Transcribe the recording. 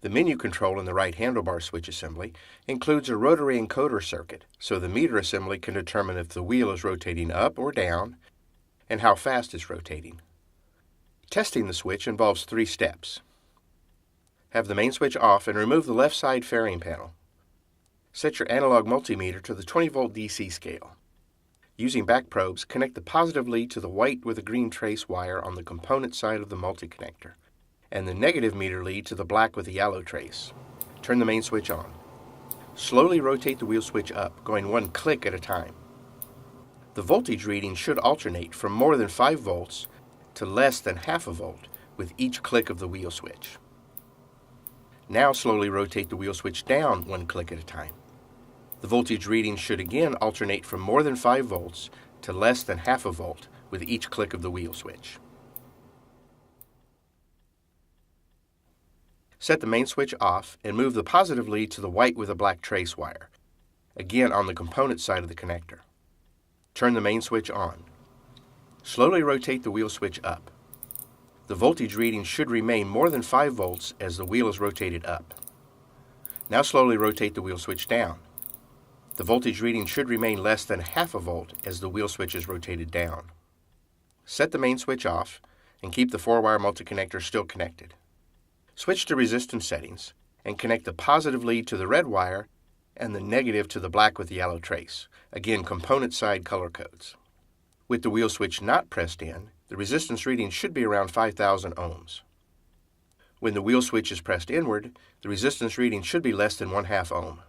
The menu control in the right handlebar switch assembly includes a rotary encoder circuit, so the meter assembly can determine if the wheel is rotating up or down and how fast it's rotating. Testing the switch involves 3 steps. Have the main switch off and remove the left side fairing panel. Set your analog multimeter to the 20-volt DC scale. Using back probes, connect the positive lead to the white with a green trace wire on the component side of the multi-connector, and the negative meter lead to the black with the yellow trace. Turn the main switch on. Slowly rotate the wheel switch up, going 1 click at a time. The voltage reading should alternate from more than 5 volts to less than half a volt with each click of the wheel switch. Now slowly rotate the wheel switch down 1 click at a time. The voltage reading should again alternate from more than 5 volts to less than half a volt with each click of the wheel switch. Set the main switch off and move the positive lead to the white with a black trace wire, again on the component side of the connector. Turn the main switch on. Slowly rotate the wheel switch up. The voltage reading should remain more than 5 volts as the wheel is rotated up. Now slowly rotate the wheel switch down. The voltage reading should remain less than half a volt as the wheel switch is rotated down. Set the main switch off and keep the 4-wire multi-connector still connected. Switch to resistance settings and connect the positive lead to the red wire and the negative to the black with the yellow trace, again component side color codes. With the wheel switch not pressed in, the resistance reading should be around 5,000 ohms. When the wheel switch is pressed inward, the resistance reading should be less than 1/2 ohm.